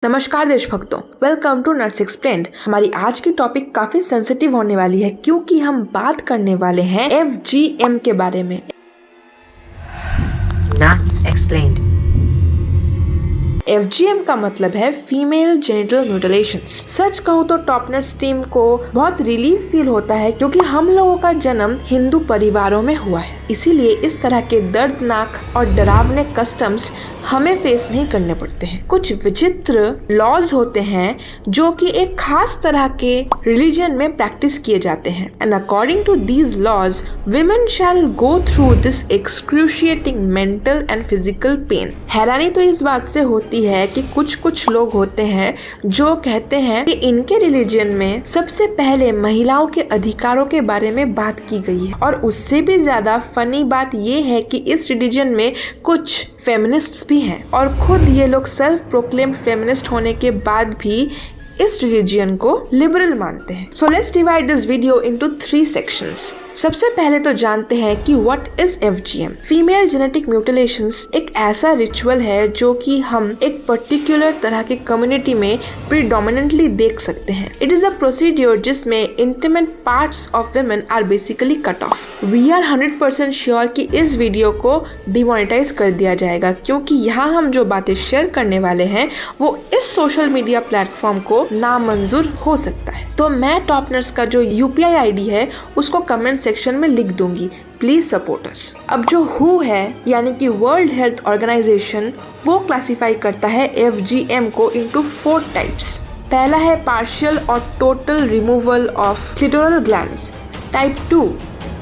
नमस्कार देशभक्तों, welcome to nurse explained. हमारी आज की टॉपिक काफी सेंसिटिव होने वाली है क्योंकि हम बात करने वाले हैं FGM के बारे में। Nurse explained. FGM का मतलब है फीमेल जेनिटल म्यूटिलेशंस। सच कहूँ तो टॉप नर्स टीम को बहुत रिलीफ फील होता है क्योंकि हम लोगों का जन्म हिंदू परिवारों में हुआ है, इसीलिए इस तरह के दर्दनाक और डरावने कस्टम्स हमें फेस नहीं करने पड़ते हैं। कुछ विचित्र लॉज होते हैं जो कि एक खास तरह के रिलीजन में प्रैक्टिस किए जाते हैं and according to these laws women shall go through this excruciating mental and physical pain। हैरानी तो इस बात से होती है कि कुछ लोग होते हैं जो कहते हैं कि इनके रिलीजन में सबसे पहले महिलाओं के अधिकारों के बारे में बात की गई है, और उससे भी ज्यादा फनी बात ये है कि इस रिलीजन में कुछ फेमिनिस्ट्स भी हैं और खुद ये लोग सेल्फ प्रोक्लेम्ड फेमिनिस्ट होने के बाद भी इस रिलीजन को लिबरल मानते हैं। So let's divide this video into 3 sections. सबसे पहले तो जानते हैं कि what is FGM। Female genetic mutilations एक ऐसा रिचुअल है जो कि हम एक पर्टिकुलर तरह के कम्युनिटी में प्रीडोमिनेंटली देख सकते हैं। इट इज अ प्रोसीड्योर जिसमें intimate parts of women are basically cut off. We are 100% sure कि इस वीडियो को डिमोनेटाइज कर दिया जाएगा क्योंकि यहाँ हम जो बातें शेयर करने वाले हैं वो इस सोशल मीडिया प्लेटफॉर्म को नामंजूर हो सकता है। तो मैं टॉप नर्स का जो UPI ID है उसको कमेंट सेक्शन में लिख दूंगी, प्लीज सपोर्ट अस। अब जो WHO है यानी कि वर्ल्ड हेल्थ ऑर्गेनाइजेशन, वो क्लासिफाई करता है FGM को इनटू 4 टाइप्स। पहला है पार्शियल और total removal of clitoral glands. Type 2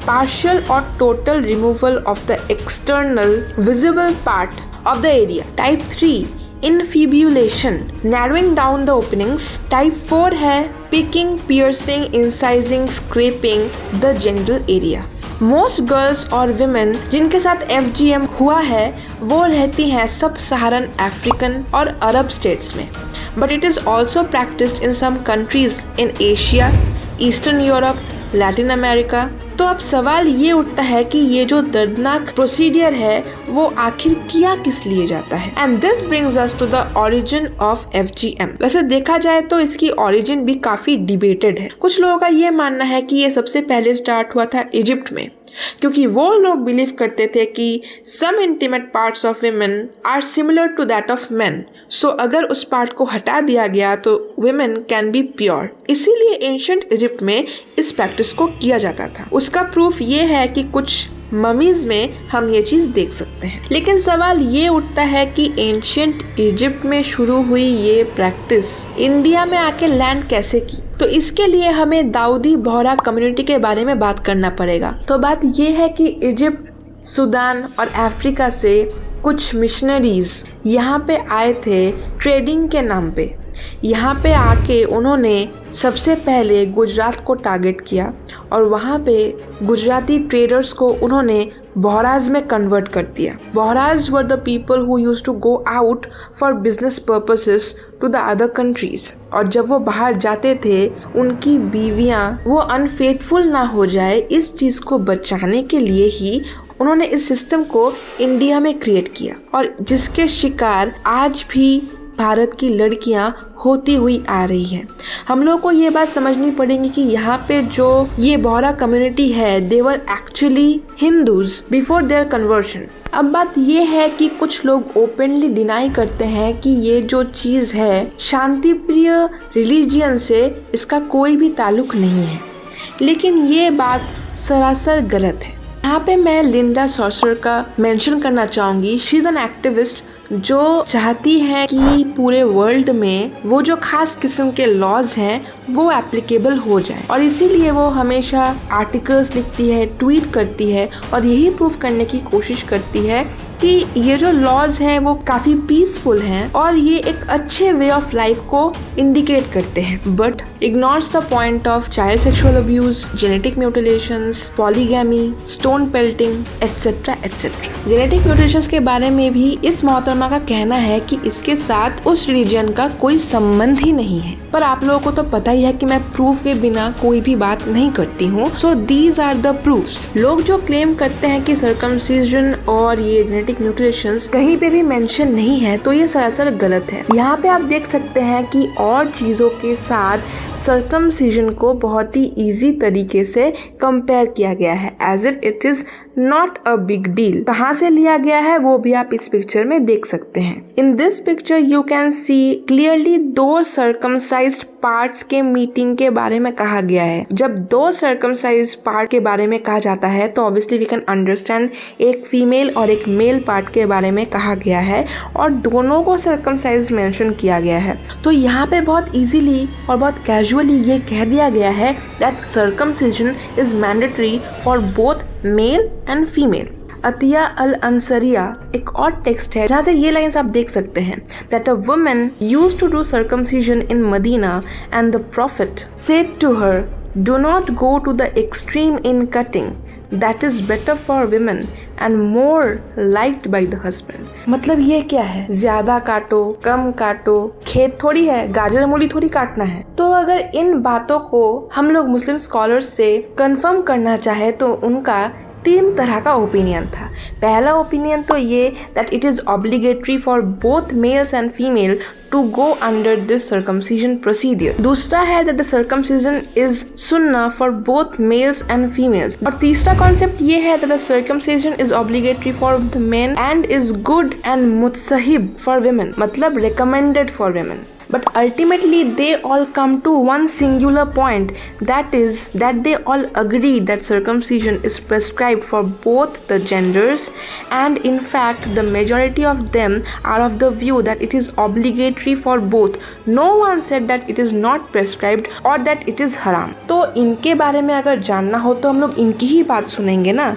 partial or total removal of the external visible part of the area. Type 3 infibulation, narrowing down the openings. Type 4 है picking, piercing, incising, scraping the genital area. Most girls और women जिनके साथ FGM हुआ है वो रहती हैं सब सहारन अफ्रीकन और अरब स्टेट्स में, but it is also practiced in some countries in Asia, Eastern Europe, Latin America. तो अब सवाल ये उठता है कि ये जो दर्दनाक प्रोसीडियर है वो आखिर किया किस लिए जाता है। And this brings us to the origin of FGM। वैसे देखा जाए तो इसकी ओरिजिन भी काफी डिबेटेड है। कुछ लोगों का ये मानना है कि ये सबसे पहले स्टार्ट हुआ था इजिप्ट में, क्योंकि वो लोग बिलीव करते थे कि some intimate parts of women are similar to that of men, so अगर उस पार्ट को हटा दिया गया तो वुमेन कैन बी प्योर। इसीलिए एंशिएंट इजिप्ट में इस प्रैक्टिस को किया जाता था। उसका प्रूफ ये है कि कुछ ममीज में हम ये चीज देख सकते हैं। लेकिन सवाल ये उठता है कि एंशिएंट इजिप्ट में शुरू हुई ये प्रैक्टिस इंडिया में आके लैंड कैसे की। तो इसके लिए हमें दाऊदी बोहरा कम्युनिटी के बारे में बात करना पड़ेगा। तो बात ये है कि इजिप्ट, सूडान और अफ्रीका से कुछ मिशनरीज यहाँ पे आए थे ट्रेडिंग के नाम पे। यहाँ पे आके उन्होंने सबसे पहले गुजरात को टारगेट किया और वहाँ पे गुजराती ट्रेडर्स को उन्होंने बोहराज में कन्वर्ट कर दिया। Bohras were the people who used to go out for business purposes to the other countries, और जब वो बाहर जाते थे उनकी बीवियाँ वो अनफेथफुल ना हो जाए, इस चीज़ को बचाने के लिए ही उन्होंने इस सिस्टम को इंडिया में क्रिएट किया, और जिसके शिकार आज भी भारत की लड़कियां होती हुई आ रही हैं। हम लोग को ये बात समझनी पड़ेगी कि यहाँ पे जो ये बोहरा कम्युनिटी है they were actually Hindus before their conversion. अब बात ये है कि कुछ लोग ओपनली डिनाई करते हैं कि ये जो चीज़ है शांति प्रिय रिलीजियन से इसका कोई भी ताल्लुक नहीं है, लेकिन ये बात सरासर गलत है। यहाँ पे मैं लिंडा सॉसर का मेंशन करना चाहूँगी। शी इज़ एन एक्टिविस्ट जो चाहती है कि पूरे वर्ल्ड में वो जो खास किस्म के लॉज हैं वो एप्लीकेबल हो जाए, और इसीलिए वो हमेशा आर्टिकल्स लिखती है, ट्वीट करती है और यही प्रूफ करने की कोशिश करती है कि ये जो लॉज हैं वो काफ़ी पीसफुल हैं और ये एक अच्छे वे ऑफ लाइफ को इंडिकेट करते हैं, but ignores the point of child sexual abuse, genetic mutilations, polygamy, stone pelting etcetera etcetera. Genetic mutilations के बारे में भी इस मोहतरमा का कहना है कि इसके साथ उस रिलीजन का कोई संबंध ही नहीं है, पर आप लोगों को तो पता ही है कि मैं प्रूफ के बिना कोई भी बात नहीं करती हूँ। So these are the proofs. लोग जो क्लेम करते हैं कि सर्कमसिजन और ये जेनेटिक कॉस्मेटिक म्यूटिलेशंस कहीं पे भी मेंशन नहीं है तो ये सरासर गलत है। यहाँ पे आप देख सकते हैं कि और चीज़ों के साथ सर्कमसिजन को बहुत ही ईजी तरीके से कंपेयर किया गया है as if it is not a big deal. कहाँ से लिया गया है वो भी आप इस पिक्चर में देख सकते हैं। In this picture you can see clearly दो सर्कमसाइज्ड पार्ट्स के मीटिंग के बारे में कहा गया है। जब दो सर्कमसाइज्ड पार्ट के बारे में कहा जाता है तो ऑब्वियसली वी कैन अंडरस्टैंड एक फीमेल और एक मेल पार्ट के बारे में कहा गया है और दोनों को सर्कमसाइज मेंशन किया गया है। तो यहाँ पे बहुत इजीली और बहुत कैजुअली ये कह दिया गया है that circumcision is mandatory for both male and female. Atiyya al Ansariyya एक और टेक्स्ट है जहाँ से ये लाइन्स आप देख सकते हैं that a woman used to do circumcision in Medina and the prophet said to her do not go to the extreme in cutting that is better for women and more liked by the husband. मतलब ये क्या है, ज्यादा काटो कम काटो, खेत थोड़ी है, गाजर मूली थोड़ी काटना है। तो अगर इन बातों को हम लोग मुस्लिम स्कॉलर्स से कंफर्म करना चाहे तो उनका 3 तरह का ओपिनियन था। पहला ओपिनियन तो ये that it is obligatory for both mails and female to go under this circumcision procedure। दूसरा है that the circumcision is sunnah for both males and females। और तीसरा कॉन्सेप्ट ये है that the circumcision is obligatory for the men and is good and mutsahib for women, मतलब recommended for women। But ultimately they all come to one singular point, that is that they all agree that circumcision is prescribed for both the genders, and in fact the majority of them are of the view that it is obligatory for both। No one said that it is not prescribed or that it is haram। तो इनके बारे में अगर जानना हो तो हम लोग इनकी ही बात सुनेंगे ना।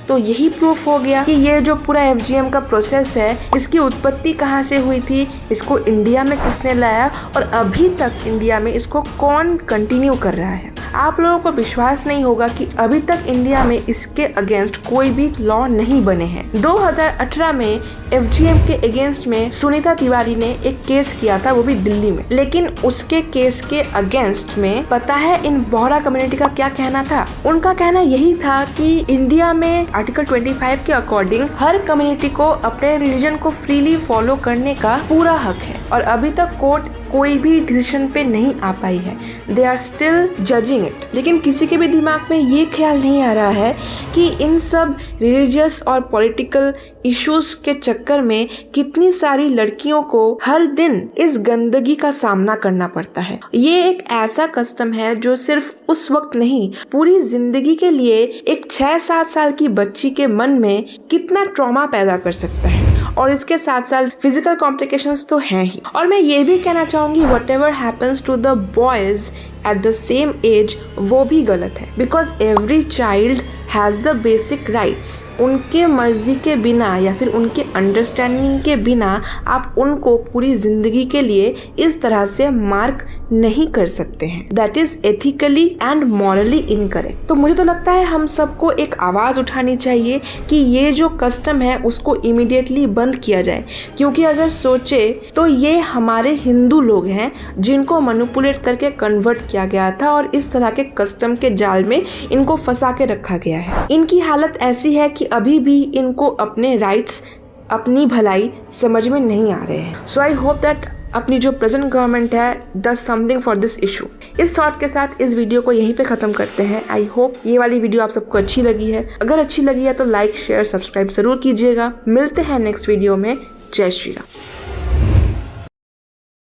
तो यही प्रूफ हो गया कि ये जो पूरा FGM का प्रोसेस है इसकी उत्पत्ति कहाँ से हुई थी, इसको इंडिया में किसने लाया और अभी तक इंडिया में इसको कौन कंटिन्यू कर रहा है। आप लोगों को विश्वास नहीं होगा कि अभी तक इंडिया में इसके अगेंस्ट कोई भी लॉ नहीं बने हैं। 2018 में FGM के अगेंस्ट में सुनीता तिवारी ने एक केस किया था, वो भी दिल्ली में। लेकिन उसके केस के अगेंस्ट में पता है इन बोहरा कम्युनिटी का क्या कहना था? उनका कहना यही था कि इंडिया में आर्टिकल 25 के अकॉर्डिंग हर कम्युनिटी को अपने रिलीजन को फ्रीली फॉलो करने का पूरा हक है और अभी तक कोर्ट कोई भी डिसीजन पे नहीं आ पाई है। They are still judging it. लेकिन किसी के भी दिमाग में ये ख्याल नहीं आ रहा है कि इन सब रिलीजियस और पॉलिटिकल इश्यूज के चक्कर में कितनी सारी लड़कियों को हर दिन इस गंदगी का सामना करना पड़ता है। ये एक ऐसा कस्टम है जो सिर्फ उस वक्त नहीं, पूरी जिंदगी के लिए एक 6-7 साल की बच्ची के मन में कितना ट्रॉमा पैदा कर सकता है। और इसके साथ साथ फिजिकल कॉम्प्लिकेशंस तो हैं ही। और मैं ये भी कहना चाहूंगी whatever happens to the boys at the same age वो भी गलत है, because every child has the basic rights. उनके मर्जी के बिना या फिर उनके अंडरस्टैंडिंग के बिना आप उनको पूरी जिंदगी के लिए इस तरह से मार्क नहीं कर सकते हैं। That is ethically and morally incorrect. तो मुझे तो लगता है हम सबको एक आवाज उठानी चाहिए कि ये जो कस्टम है उसको इमीडिएटली बंद किया जाए, क्योंकि अगर सोचे तो ये हमारे हिंदू लोग हैं जिनको मैनिपुलेट करके कन्वर्ट किया गया था और इस तरह के कस्टम के जाल में इनको फंसा के रखा गया है। इनकी हालत ऐसी है कि अभी भी इनको अपने राइट्स, अपनी भलाई समझ में नहीं आ रहे हैं। सो आई होप दैट अपनी जो प्रेजेंट गवर्नमेंट है does something for this issue. इस थॉट के साथ इस वीडियो को यहीं पे खत्म करते हैं। आई होप ये वाली वीडियो आप सबको अच्छी लगी है। अगर अच्छी लगी है तो लाइक शेयर सब्सक्राइब जरूर कीजिएगा। मिलते हैं नेक्स्ट वीडियो में। जय श्री राम।